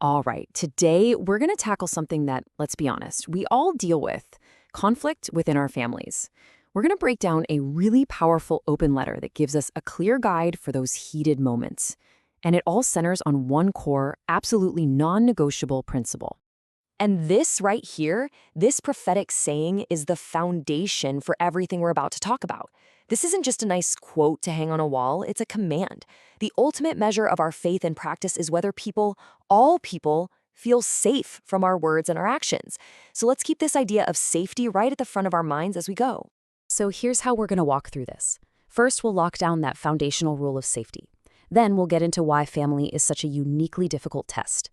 All right, today we're going to tackle something that, let's be honest, we all deal with: conflict within our families. We're going to break down a really powerful open letter that gives us a clear guide for those heated moments. And it all centers on one core, absolutely non negotiable principle. And this right here, this prophetic saying is the foundation for everything we're about to talk about. This isn't just a nice quote to hang on a wall, it's a command. The ultimate measure of our faith and practice is whether people, all people, feel safe from our words and our actions. So let's keep this idea of safety right at the front of our minds as we go. So here's how we're going to walk through this. First, we'll lock down that foundational rule of safety. Then we'll get into why family is such a uniquely difficult test.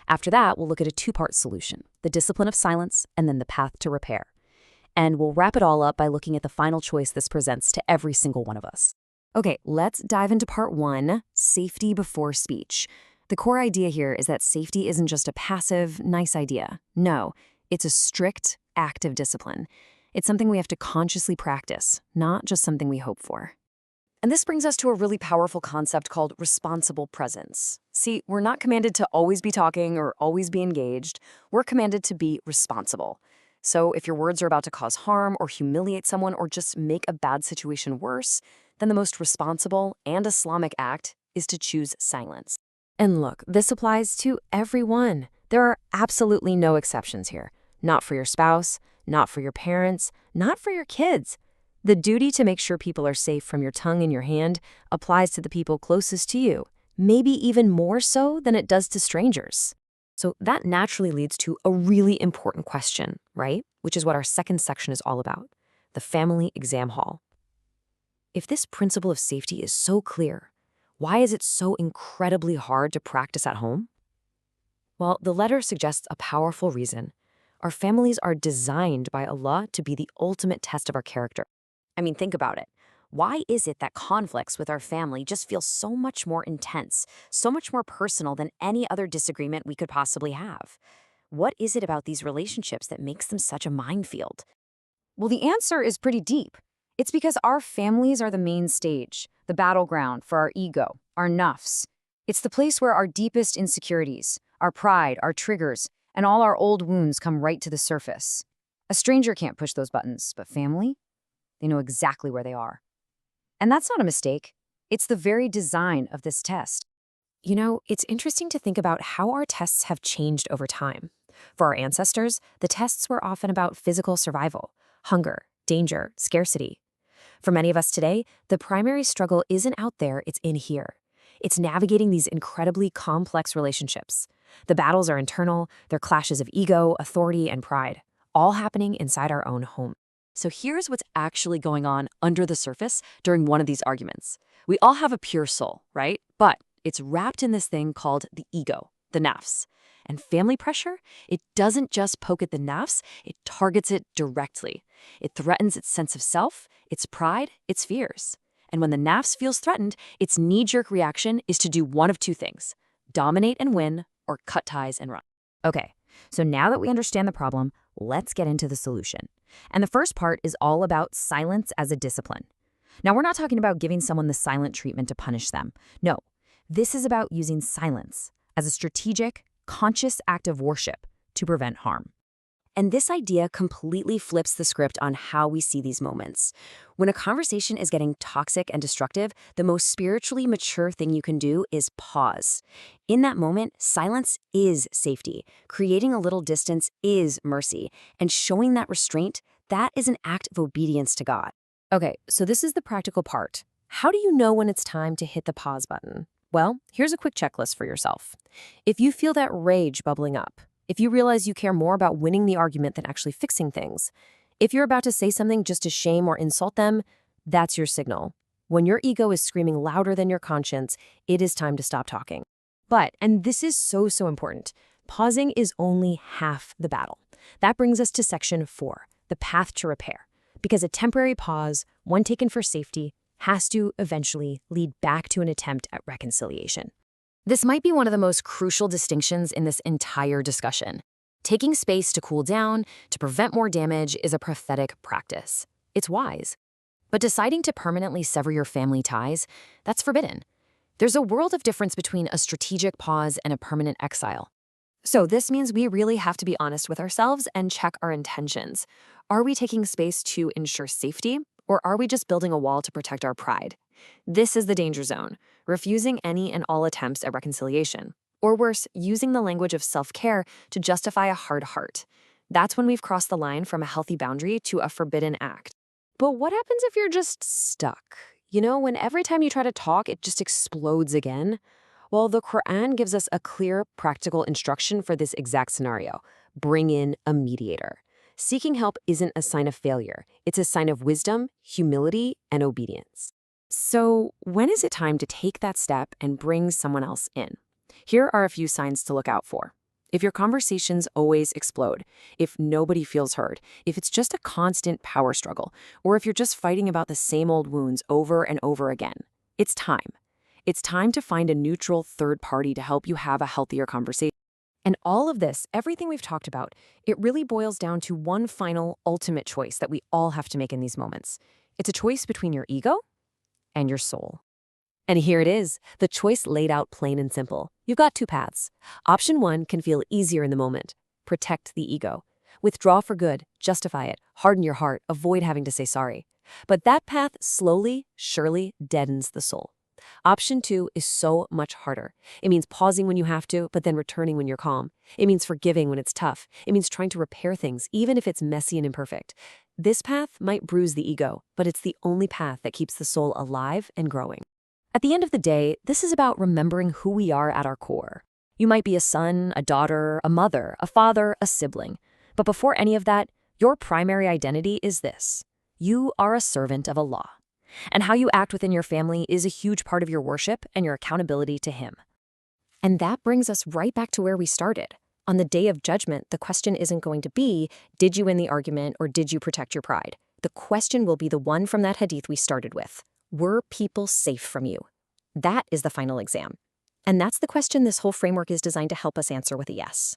After that, we'll look at a two-part solution: the discipline of silence and then the path to repair. And we'll wrap it all up by looking at the final choice this presents to every single one of us. Okay, let's dive into part one: safety before speech. The core idea here is that safety isn't just a passive, nice idea. No, it's a strict, active discipline. It's something we have to consciously practice, not just something we hope for. And this brings us to a really powerful concept called responsible presence. See, we're not commanded to always be talking or always be engaged. We're commanded to be responsible. So if your words are about to cause harm or humiliate someone or just make a bad situation worse, then the most responsible and Islamic act is to choose silence. And look, this applies to everyone. There are absolutely no exceptions here. Not for your spouse, not for your parents, not for your kids. The duty to make sure people are safe from your tongue in your hand applies to the people closest to you, maybe even more so than it does to strangers. So that naturally leads to a really important question, right? Which is what our second section is all about: the family exam hall. If this principle of safety is so clear, why is it so incredibly hard to practice at home? Well, the letter suggests a powerful reason. Our families are designed by Allah to be the ultimate test of our character. I mean, think about it. Why is it that conflicts with our family just feel so much more intense, so much more personal than any other disagreement we could possibly have? What is it about these relationships that makes them such a minefield? Well, the answer is pretty deep. It's because our families are the main stage, the battleground for our ego, our nafs. It's the place where our deepest insecurities, our pride, our triggers, and all our old wounds come right to the surface. A stranger can't push those buttons, but family? They know exactly where they are. And that's not a mistake. It's the very design of this test. You know, it's interesting to think about how our tests have changed over time. For our ancestors, the tests were often about physical survival, hunger, danger, scarcity. For many of us today, the primary struggle isn't out there, it's in here. It's navigating these incredibly complex relationships. The battles are internal, they're clashes of ego, authority, and pride, all happening inside our own home. So here's what's actually going on under the surface during one of these arguments. We all have a pure soul, right? But it's wrapped in this thing called the ego, the nafs. And family pressure, it doesn't just poke at the nafs, it targets it directly. It threatens its sense of self, its pride, its fears. And when the nafs feels threatened, its knee-jerk reaction is to do one of two things: dominate and win, or cut ties and run. Okay, so now that we understand the problem, let's get into the solution. And the first part is all about silence as a discipline. Now, we're not talking about giving someone the silent treatment to punish them. No, this is about using silence as a strategic, conscious act of worship to prevent harm. And this idea completely flips the script on how we see these moments. When a conversation is getting toxic and destructive, the most spiritually mature thing you can do is pause. In that moment, silence is safety. Creating a little distance is mercy. And showing that restraint, that is an act of obedience to God. Okay, so this is the practical part. How do you know when it's time to hit the pause button? Well, here's a quick checklist for yourself. If you feel that rage bubbling up, if you realize you care more about winning the argument than actually fixing things, if you're about to say something just to shame or insult them, that's your signal. When your ego is screaming louder than your conscience, it is time to stop talking. But, and this is so important, pausing is only half the battle. That brings us to section 4, the path to repair. Because a temporary pause, one taken for safety, has to eventually lead back to an attempt at reconciliation. This might be one of the most crucial distinctions in this entire discussion. Taking space to cool down, to prevent more damage, is a prophetic practice. It's wise. But deciding to permanently sever your family ties, that's forbidden. There's a world of difference between a strategic pause and a permanent exile. So this means we really have to be honest with ourselves and check our intentions. Are we taking space to ensure safety, or are we just building a wall to protect our pride? This is the danger zone, refusing any and all attempts at reconciliation. Or worse, using the language of self-care to justify a hard heart. That's when we've crossed the line from a healthy boundary to a forbidden act. But what happens if you're just stuck? You know, when every time you try to talk, it just explodes again? Well, the Quran gives us a clear, practical instruction for this exact scenario. Bring in a mediator. Seeking help isn't a sign of failure. It's a sign of wisdom, humility, and obedience. So, when is it time to take that step and bring someone else in? Here are a few signs to look out for. If your conversations always explode, if nobody feels heard, if it's just a constant power struggle, or if you're just fighting about the same old wounds over and over again, it's time. It's time to find a neutral third party to help you have a healthier conversation. And all of this, everything we've talked about, it really boils down to one final, ultimate choice that we all have to make in these moments. It's a choice between your ego and your soul. And here it is, the choice laid out plain and simple. You've got two paths. Option one can feel easier in the moment. Protect the ego. Withdraw for good, justify it, harden your heart, avoid having to say sorry. But that path slowly, surely deadens the soul. Option two is so much harder. It means pausing when you have to, but then returning when you're calm. It means forgiving when it's tough. It means trying to repair things, even if it's messy and imperfect. This path might bruise the ego, but it's the only path that keeps the soul alive and growing. At the end of the day, this is about remembering who we are at our core. You might be a son, a daughter, a mother, a father, a sibling. But before any of that, your primary identity is this. You are a servant of Allah. And how you act within your family is a huge part of your worship and your accountability to Him. And that brings us right back to where we started. On the day of judgment, the question isn't going to be, did you win the argument or did you protect your pride? The question will be the one from that hadith we started with. Were people safe from you? That is the final exam. And that's the question this whole framework is designed to help us answer with a yes.